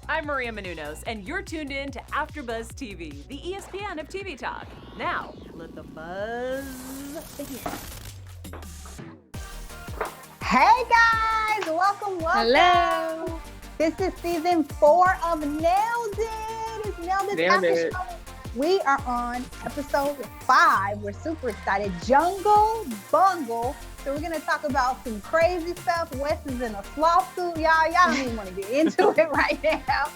I'm Maria Menounos, and you're tuned in to AfterBuzz TV, the ESPN of TV talk. Now, let the buzz begin. Hey guys, welcome. Hello. This is season 4 of Nailed It. It's Nailed It After Show. We are on episode 5. We're super excited. Jungle Bungle. So we're gonna talk about some crazy stuff. Wes is in a sloth suit. Y'all don't even want to get into it right now.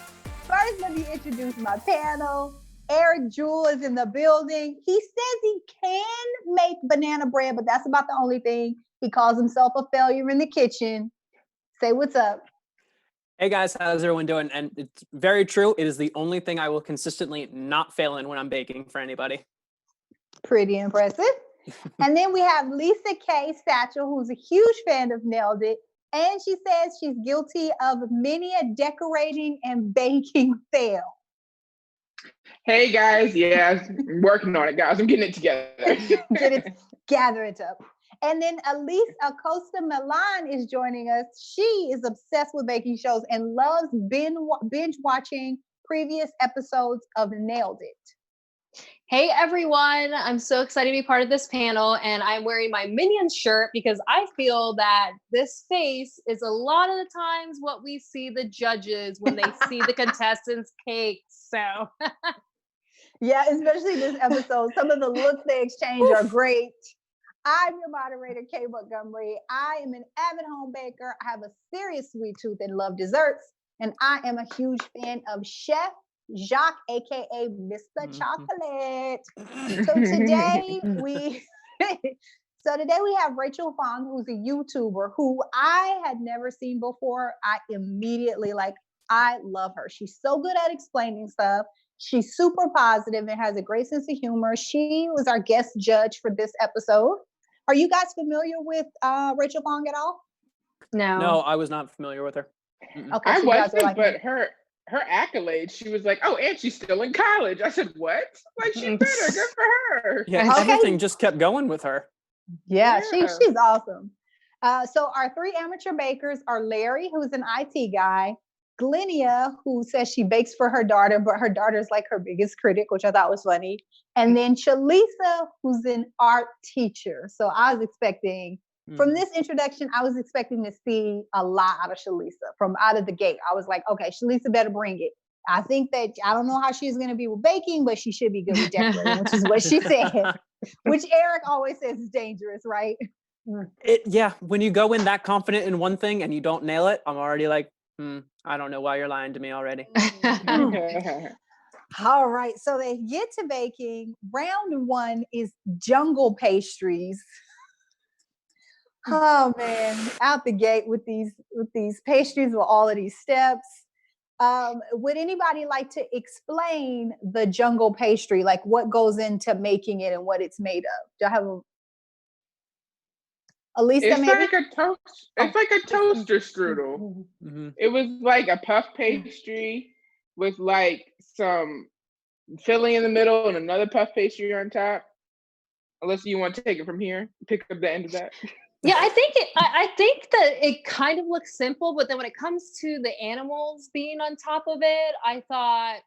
First, let me introduce my panel. Eric Jewell is in the building. He says he can make banana bread, but that's about the only thing. He calls himself a failure in the kitchen. Say what's up. Hey guys, how's everyone doing? And it's very true. It is the only thing I will consistently not fail in when I'm baking for anybody. Pretty impressive. And then we have K Satchell, who's a huge fan of Nailed It. And she says she's guilty of many a decorating and baking fail. Hey guys, yeah, I'm working on it, guys. I'm getting it together. Gather it up. And then Alyse Acosta Milan is joining us. She is obsessed with baking shows and loves binge watching previous episodes of Nailed It. Hey everyone, I'm so excited to be part of this panel, and I'm wearing my Minions shirt because I feel that this face is a lot of the times what we see the judges when they see the contestants' cakes. So yeah, especially this episode. Some of the looks they exchange are great. I'm your moderator, Kay Montgomery. I am an avid home baker. I have a serious sweet tooth and love desserts. And I am a huge fan of Chef Jacques, aka Mr. Chocolate. So today we have Rachel Fong, who's a YouTuber who I had never seen before. I immediately I love her. She's so good at explaining stuff. She's super positive and has a great sense of humor. She was our guest judge for this episode. Are you guys familiar with Rachel Fong at all? No, I was not familiar with her. Okay, I wasn't, but her accolades, she was like, oh, and she's still in college. I said, what? Like, she better. Good for her. Yeah, everything just kept going with her. Yeah. She's awesome. So our 3 amateur bakers are Larry, who's an IT guy, Glenia, who says she bakes for her daughter, but her daughter's like her biggest critic, which I thought was funny. And then Shalisa, who's an art teacher. So I was expecting, from this introduction, I was expecting to see a lot out of Shalisa from out of the gate. I was like, okay, Shalisa better bring it. I think that, I don't know how she's going to be with baking, but she should be good with decorating, which is what she said, which Eric always says is dangerous, right? Yeah, when you go in that confident in one thing and you don't nail it, I'm already like, I don't know why you're lying to me already. All right, so they get to baking. Round 1 is jungle pastries. Oh man, out the gate with these pastries with all of these steps. Would anybody like to explain the jungle pastry, like what goes into making it and what it's made of? Do I have Alyse? It's like a toast. It's like a toaster strudel. It was like a puff pastry with like some filling in the middle and another puff pastry on top. Alyssa, you want to take it from here? Pick up the end of that. yeah, I think that it kind of looks simple, but then when it comes to the animals being on top of it, I thought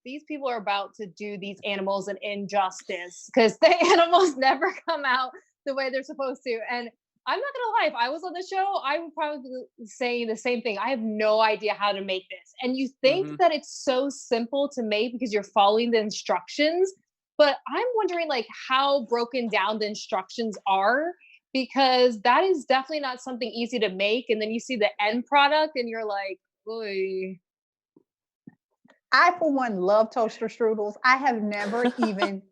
these people are about to do these animals an injustice because the animals never come out the way they're supposed to. And I'm not gonna lie, if I was on the show, I would probably be saying the same thing. I have no idea how to make this. And you think that it's so simple to make because you're following the instructions, but I'm wondering like how broken down the instructions are, because that is definitely not something easy to make. And then you see the end product and you're like, oy. I, for one, love toaster strudels. I have never even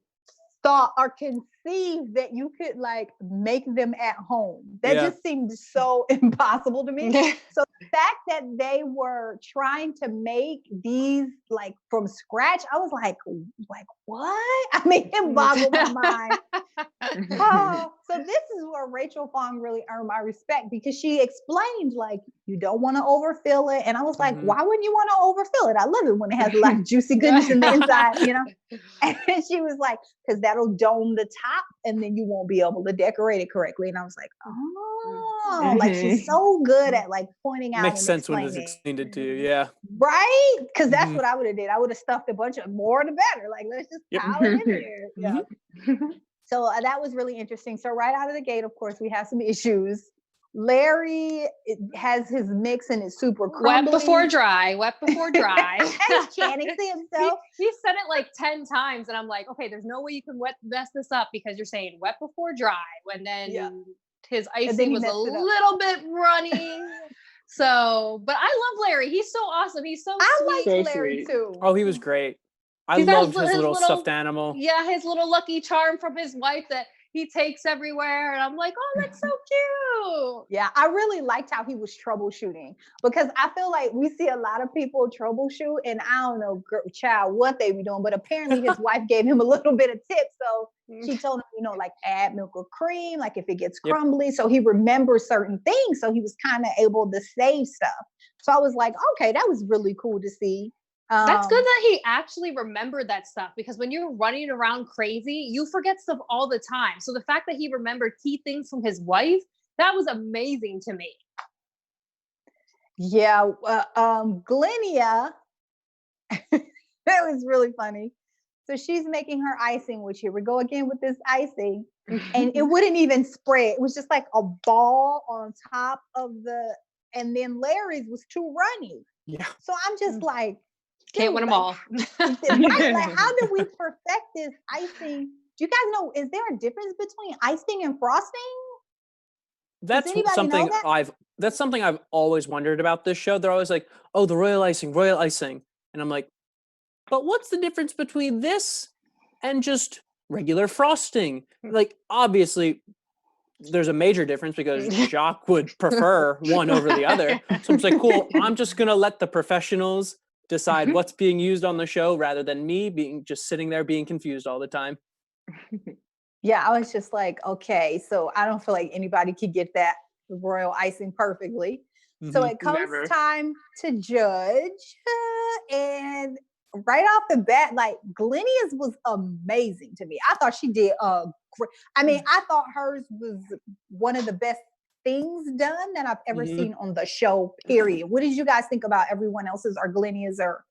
thought or conceived that you could like make them at home. That just seemed so impossible to me. So the fact that they were trying to make these like from scratch, I was like what? I mean, it boggled my mind. So this is where Rachel Fong really earned my respect, because she explained like you don't want to overfill it, and I was like, why wouldn't you want to overfill it? I love it when it has a lot of juicy goodness in the inside, you know. And she was like, because that'll dome the top, and then you won't be able to decorate it correctly. And I was like, oh, like she's so good at like pointing out. Makes and sense when explaining. it's explained to you. Yeah. Right? Because that's what I would have did. I would have stuffed a bunch of more the better. Like, let's just pile it in there. Yeah. So that was really interesting. So right out of the gate, of course, we have some issues. Larry has his mix and it's super crumbly. Wet before dry. He can't see himself. He said it like 10 times, and I'm like, okay, there's no way you can mess this up because you're saying wet before dry. When then his icing was a little bit runny. So, but I love Larry. He's so awesome. He's so sweet. I like Larry too. Oh, he was great. I loved his little stuffed animal. Yeah, his little Lucky Charm from his wife that he takes everywhere. And I'm like, oh, that's so cute. Yeah, I really liked how he was troubleshooting, because I feel like we see a lot of people troubleshoot, and I don't know, child, what they be doing, but apparently his wife gave him a little bit of tips. So she told him, like add milk or cream, like if it gets crumbly. So he remembers certain things. So he was kind of able to save stuff. So I was like, okay, that was really cool to see. That's good that he actually remembered that stuff, because when you're running around crazy, you forget stuff all the time. So the fact that he remembered key things from his wife, that was amazing to me. Yeah. Glenia, that was really funny. So she's making her icing, which here we go again with this icing, and it wouldn't even spread. It was just like a ball on top of and then Larry's was too runny. Yeah. So I'm just like, can't win them all. Right? Like, how did we perfect this icing? Do you guys know, is there a difference between icing and frosting? That's something I've always wondered about this show. They're always like, oh, the royal icing. And I'm like, but what's the difference between this and just regular frosting? Like, obviously, there's a major difference because Jacques would prefer one over the other. So I'm just like, cool, I'm just going to let the professionals decide what's being used on the show rather than me being just sitting there being confused all the time. Yeah, I was just like, okay, so I don't feel like anybody could get that royal icing perfectly. So it comes time to judge. And right off the bat, like Glenia's was amazing to me. I thought she did great. I mean, I thought hers was one of the best things done that I've ever seen on the show, period. What did you guys think about everyone else's or Glenia's or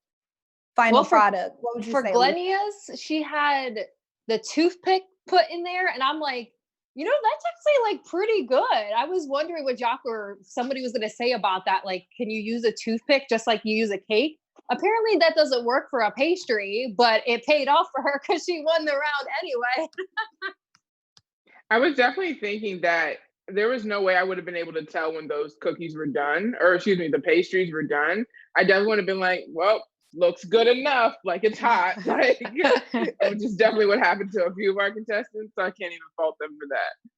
final product? What would you say? For Glenia's, she had the toothpick put in there, and I'm like, that's actually like pretty good. I was wondering what Jacques or somebody was going to say about that. Like, can you use a toothpick just like you use a cake? Apparently that doesn't work for a pastry, but it paid off for her because she won the round anyway. I was definitely thinking that there was no way I would have been able to tell when those cookies were done, or excuse me, the pastries were done. I definitely would have been like, well, looks good enough, like it's hot. Like, which is definitely what happened to a few of our contestants, so I can't even fault them for that.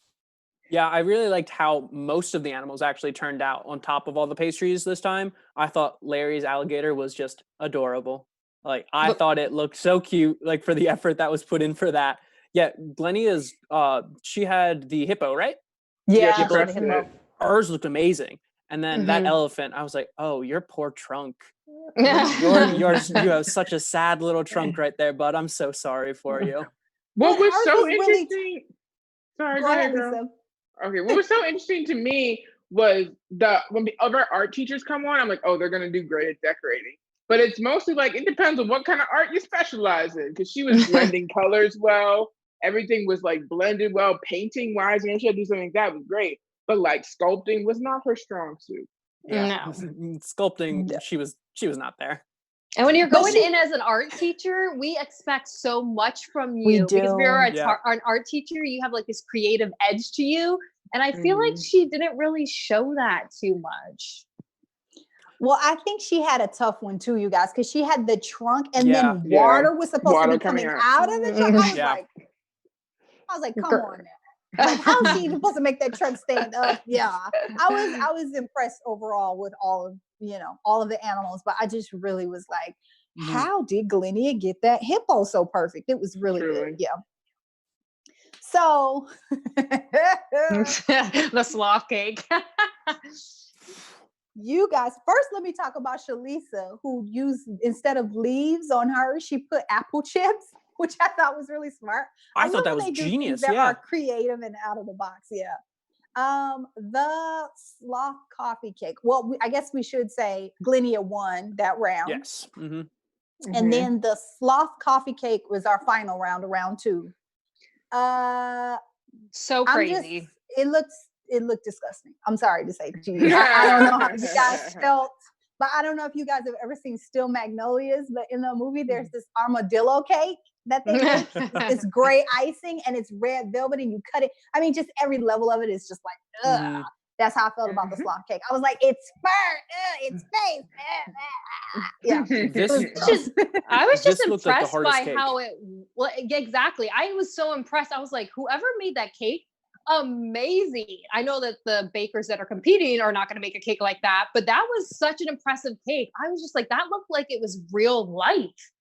Yeah, I really liked how most of the animals actually turned out on top of all the pastries this time. I thought Larry's alligator was just adorable. Like, I thought it looked so cute, like for the effort that was put in for that. Yeah, Glenia's, she had the hippo, right? Yeah, hers looked amazing. And then that elephant, I was like, oh, your poor trunk. You have such a sad little trunk right there, bud. I'm so sorry for you. What was so interesting? Sorry, go ahead, girl. Okay, what was so interesting to me was when the other art teachers come on, I'm like, oh, they're gonna do great at decorating. But it's mostly like, it depends on what kind of art you specialize in, because she was blending colors well. Everything was like blended well, painting wise, and she had to do something like that was great. But like sculpting was not her strong suit. Yeah. No. Sculpting, she was not there. And when you're going in as an art teacher, we expect so much from you. Because if you're an art teacher, you have like this creative edge to you. And I feel like she didn't really show that too much. Well, I think she had a tough one too, you guys, because she had the trunk and then water was supposed to be coming out of the trunk. I was like, come on now. Like, how is she even supposed to make that trunk stand up? Yeah. I was impressed overall with all of the animals, but I just really was like, how did Glenia get that hippo so perfect? It was really good. Yeah. So the sloth cake. You guys, first let me talk about Shalisa, who used, instead of leaves on her, she put apple chips. which I thought was really smart. I thought that love was when they do things genius. that Yeah. are creative and out of the box. Yeah. The Sloth coffee cake. Well, I guess we should say Glynia won that round. Yes. Mm-hmm. And then the Sloth coffee cake was our final round, round 2. So crazy. It looked disgusting. I'm sorry to say to you. I don't know how you guys felt, but I don't know if you guys have ever seen Still Magnolias, but in the movie there's this armadillo cake that they make. It's gray icing and it's red velvet and you cut it. I mean, just every level of it is just like, ugh. That's how I felt about the sloth cake. I was like, it's fur, it's face. Yeah. I was just impressed like by cake. how it, well, exactly. I was so impressed. I was like, whoever made that cake, amazing. I know that the bakers that are competing are not going to make a cake like that, but that was such an impressive cake. I was just like, that looked like it was real life.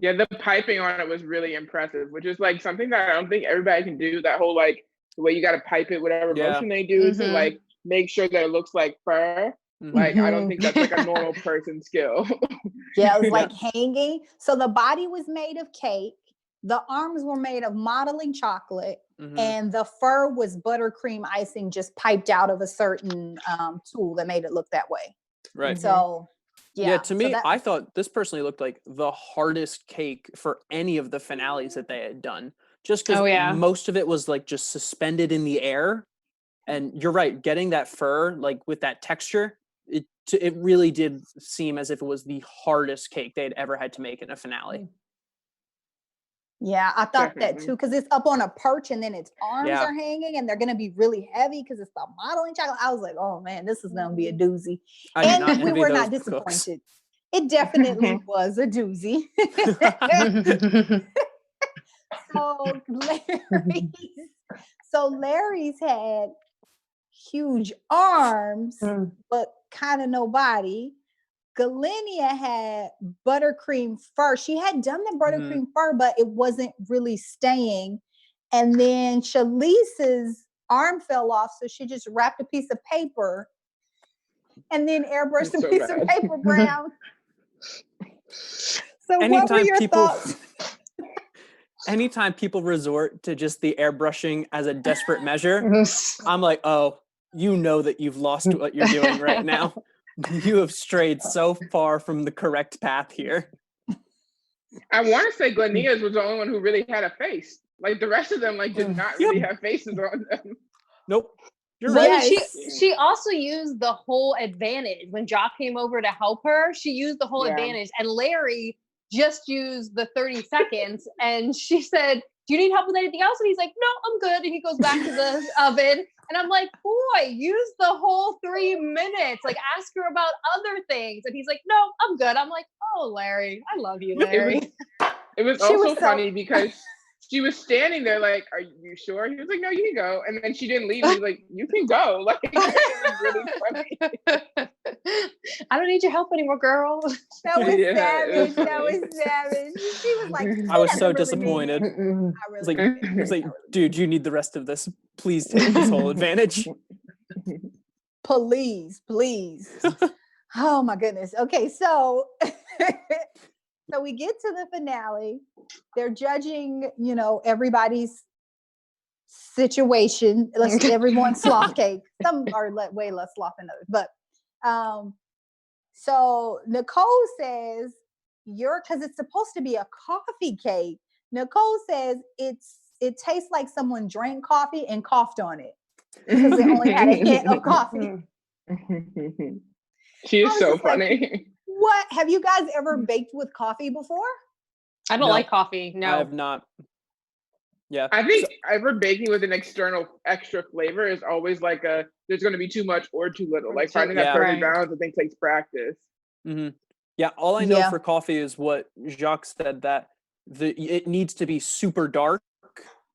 Yeah, the piping on it was really impressive, which is like something that I don't think everybody can do. That whole like the way you got to pipe it, whatever motion they do to like make sure that it looks like fur. Like I don't think that's like a normal person skill. Yeah, it was like hanging. So the body was made of cake. The arms were made of modeling chocolate, and the fur was buttercream icing just piped out of a certain tool that made it look that way. Right. So yeah, to me, I thought this personally looked like the hardest cake for any of the finales that they had done. Just because most of it was like just suspended in the air. And you're right, getting that fur, like with that texture, it really did seem as if it was the hardest cake they'd ever had to make in a finale. Yeah, I thought that too, because it's up on a perch and then its arms are hanging and they're going to be really heavy because it's the modeling chocolate. I was like, oh man, this is going to be a doozy. And we were not disappointed. Cooks. It definitely was a doozy. So Larry's had huge arms, but kind of no body. Glynia had buttercream fur. She had done the buttercream fur, but it wasn't really staying. And then Shalice's arm fell off, so she just wrapped a piece of paper and then airbrushed a piece of paper brown. So what were your thoughts? Anytime people resort to just the airbrushing as a desperate measure, I'm like, oh, you know that you've lost what you're doing right now. You have strayed so far from the correct path here. I want to say Glynia's was the only one who really had a face. Like the rest of them, like did not really have faces on them. Nope. You're right. She also used the whole advantage when Jock came over to help her. She used the whole advantage, and Larry just used the 30 seconds. And she said, "Do you need help with anything else?" And he's like, "No, I'm good." And he goes back to the oven. And I'm like, boy, use the whole 3 minutes. Like, ask her about other things. And he's like, no, I'm good. I'm like, oh, Larry, I love you, Larry. It was also funny because she was standing there like, are you sure? He was like, no, you can go. And then she didn't leave. He was like, you can go. Like, it was really funny. I don't need your help anymore, girl. That was savage. That was savage. She was like, I was so disappointed. I was like, dude, you need the rest of this. Please take this whole advantage. Please. Oh my goodness. Okay, so so we get to the finale. They're judging, everybody's situation. Everyone's sloth cake. Some are way less sloth than others. But so Nicole says, because it's supposed to be a coffee cake. Nicole says it tastes like someone drank coffee and coughed on it because they only had a hint of coffee. She is so funny. Like, what? Have you guys ever baked with coffee before? I don't like coffee. No, I have not. Yeah. I think ever baking with an extra flavor is always like there's going to be too much or too little. Like finding that perfect balance, I think takes practice. Mm-hmm. Yeah. All I know for coffee is what Jacques said, that it needs to be super dark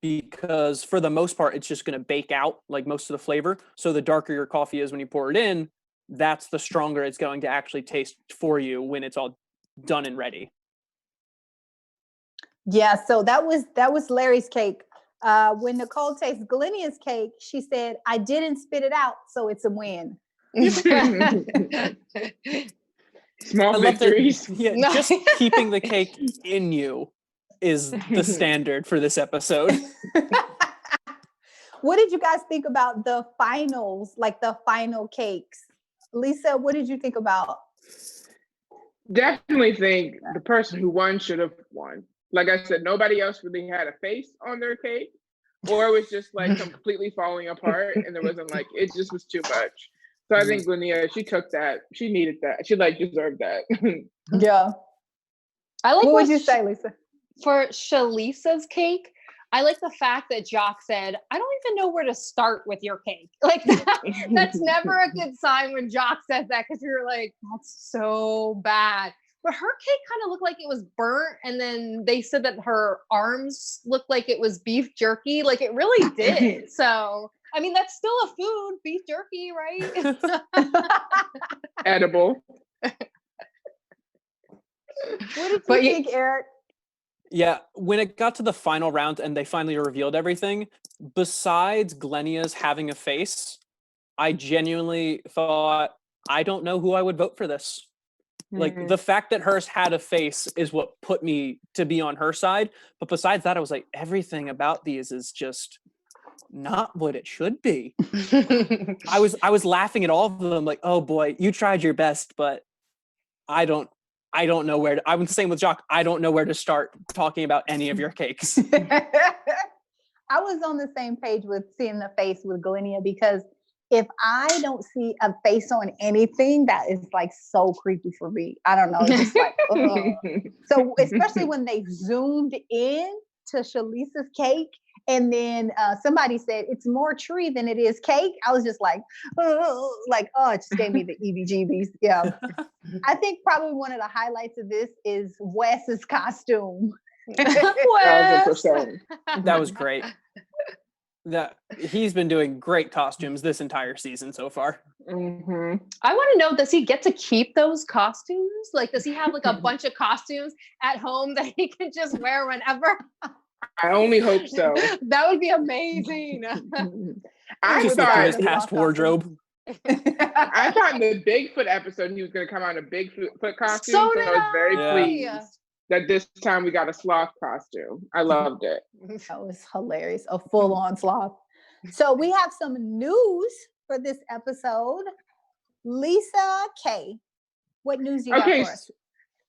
because for the most part, it's just going to bake out like most of the flavor. So the darker your coffee is when you pour it in, that's the stronger it's going to actually taste for you when it's all done and ready. Yeah, so that was Larry's cake. When Nicole tastes Glynia's cake, she said, "I didn't spit it out, so it's a win." Small victories. Just keeping the cake in you is the standard for this episode. What did you guys think about the finals, like the final cakes? Lisa, what did you think about? Definitely think the person who won should have won. Like I said, nobody else really had a face on their cake, or it was just like completely falling apart, and there wasn't like, it just was too much. So I think Linnea, she took that. She needed that. She like deserved that. Yeah. I like what would you say, Lisa? For Shalisa's cake, I like the fact that Jock said, I don't even know where to start with your cake. Like that's never a good sign when Jock says that, because you're like, that's so bad. But her cake kind of looked like it was burnt, and then they said that her arms looked like it was beef jerky. Like it really did. So, I mean, that's still a food, beef jerky, right? Edible. What did you think, Eric? Yeah, when it got to the final round and they finally revealed everything, besides Glenia's having a face, I genuinely thought, I don't know who I would vote for this. Like, the fact that hers had a face is what put me to be on her side. But besides that, I was like, everything about these is just not what it should be. I was laughing at all of them, like, oh boy, you tried your best, but I don't know where to, I was the same with Jock. I don't know where to start talking about any of your cakes. I was on the same page with seeing the face with Glenia, because if I don't see a face on anything, that is like so creepy for me. I don't know. It's just like, ugh. So especially when they zoomed in to Shalisa's cake, and then somebody said it's more tree than it is cake. I was just like, oh, it just gave me the EBGBs. Yeah. I think probably one of the highlights of this is Wes's costume. 1,000%. That was great. That he's been doing great costumes this entire season so far. I want to know, does he get to keep those costumes? Like, does he have like a bunch of costumes at home that he can just wear whenever? I only hope so. That would be amazing. I just thought his past wardrobe. I thought in the Bigfoot episode he was going to come out in a Bigfoot costume, So I was very pleased yeah. that this time we got a sloth costume. I loved it. That was hilarious. A full-on sloth. So we have some news for this episode. Lisa Kay, what news do you got for us?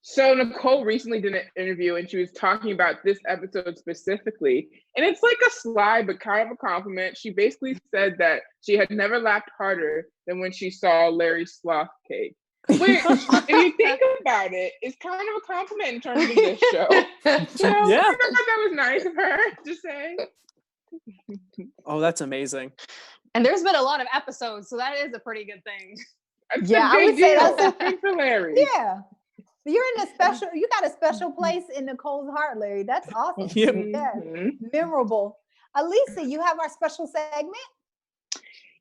So Nicole recently did an interview and she was talking about this episode specifically. And it's like a slide, but kind of a compliment. She basically said that she had never laughed harder than when she saw Larry's sloth cake. Which, if you think about it, is kind of a compliment in terms of this show. So Yeah. I thought that was nice of her to say. Oh, that's amazing. And there's been a lot of episodes, so that is a pretty good thing. That's Yeah, a I would big say deal. that's Good for Larry. Yeah. You got a special place in Nicole's heart, Larry. That's awesome. Yep. Yeah. Memorable. Alyse, you have our special segment?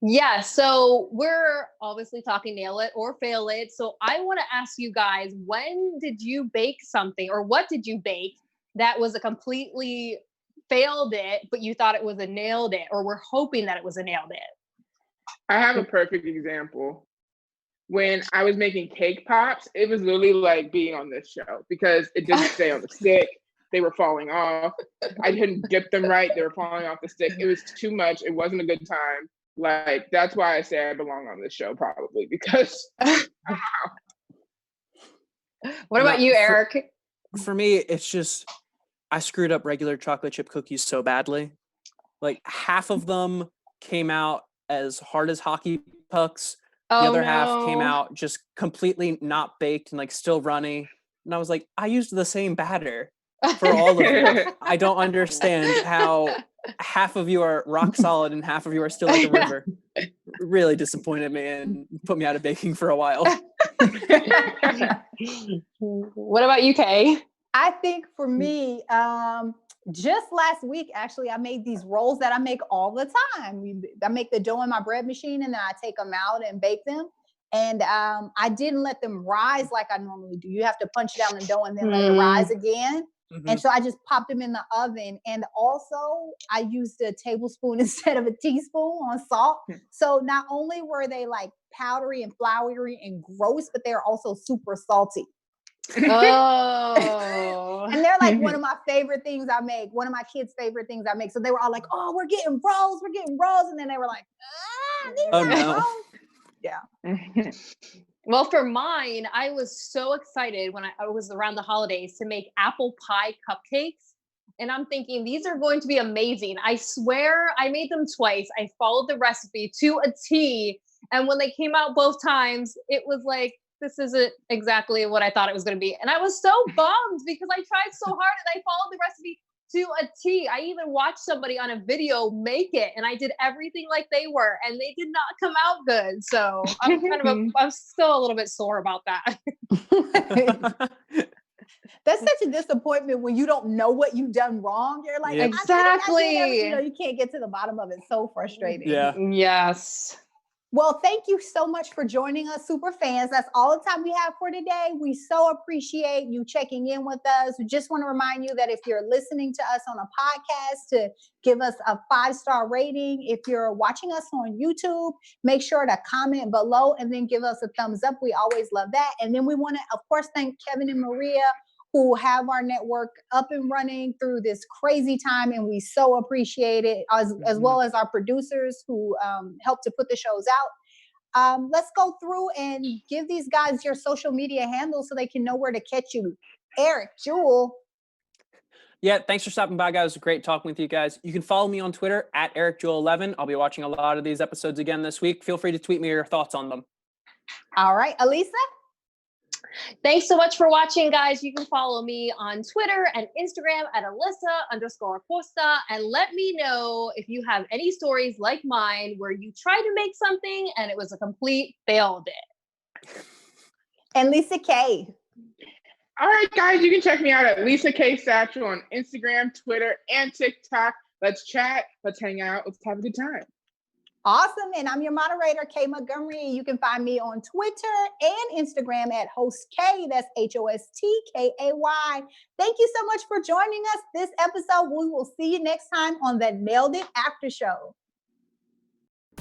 Yeah, so we're obviously talking nail it or fail it. So I want to ask you guys, when did you bake something, or what did you bake that was a completely failed it, but you thought it was a nailed it, or were hoping that it was a nailed it? I have a perfect example. When I was making cake pops, it was literally like being on this show because it didn't stay on the stick. They were falling off. I didn't dip them right. They were falling off the stick. It was too much. It wasn't a good time. Like, that's why I say I belong on this show, probably, because What about you, Eric? For me, it's just, I screwed up regular chocolate chip cookies so badly. Like, half of them came out as hard as hockey pucks. The other half came out just completely not baked and like still runny. And I was like, I used the same batter for all of you. I don't understand how half of you are rock solid and half of you are still like a river. It really disappointed me and put me out of baking for a while. What about you, Kay? I think for me, just last week, actually, I made these rolls that I make all the time. I make the dough in my bread machine and then I take them out and bake them. And I didn't let them rise like I normally do. You have to punch down the dough and then let it rise again. And so I just popped them in the oven. And also I used a tablespoon instead of a teaspoon on salt. So not only were they like powdery and floury and gross, but they're also super salty. Oh. And they're like one of my favorite things I make, one of my kids' favorite things I make. So they were all like, oh, we're getting rolls. And then they were like, these Oh, are no. rolls. Yeah. Well, for mine, I was so excited when I was around the holidays to make apple pie cupcakes. And I'm thinking, these are going to be amazing. I swear I made them twice. I followed the recipe to a T. And when they came out both times, it was like, this isn't exactly what I thought it was going to be. And I was so bummed because I tried so hard and I followed the recipe to a T. I even watched somebody on a video make it and I did everything like they were and they did not come out good. So I'm I'm still a little bit sore about that. That's such a disappointment when you don't know what you've done wrong. You're like, Yep. Exactly. you can't get to the bottom of it. So frustrating. Yeah. Yes. Well, thank you so much for joining us, super fans. That's all the time we have for today. We so appreciate you checking in with us. We just want to remind you that if you're listening to us on a podcast, to give us a 5-star rating. If you're watching us on YouTube, make sure to comment below and then give us a thumbs up. We always love that. And then we want to, of course, thank Keven and Maria, who have our network up and running through this crazy time. And we so appreciate it, as well as our producers who help to put the shows out. Let's go through and give these guys your social media handles so they can know where to catch you. Eric Jewell. Yeah, thanks for stopping by, guys. It was great talking with you guys. You can follow me on Twitter at EricJewell11. I'll be watching a lot of these episodes again this week. Feel free to tweet me your thoughts on them. All right, Alyse? Thanks so much for watching, guys. You can follow me on Twitter and Instagram at Alyse_Acosta. And let me know if you have any stories like mine where you tried to make something and it was a complete failed it. And Lisa K. All right, guys, you can check me out at K Satchell on Instagram, Twitter, and TikTok. Let's chat. Let's hang out. Let's have a good time. Awesome. And I'm your moderator, Kay Montgomery. You can find me on Twitter and Instagram at HostK. That's HOSTKAY. Thank you so much for joining us this episode. We will see you next time on the Nailed It After Show.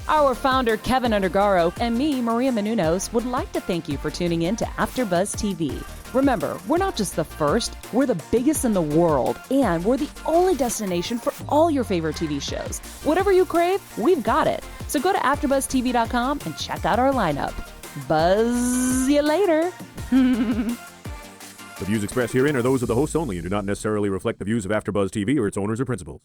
Our founder, Keven Undergaro, and me, Maria Menounos, would like to thank you for tuning in to AfterBuzz TV. Remember, we're not just the first, we're the biggest in the world, and we're the only destination for all your favorite TV shows. Whatever you crave, we've got it. So go to AfterBuzzTV.com and check out our lineup. Buzz you later. The views expressed herein are those of the hosts only and do not necessarily reflect the views of AfterBuzz TV or its owners or principals.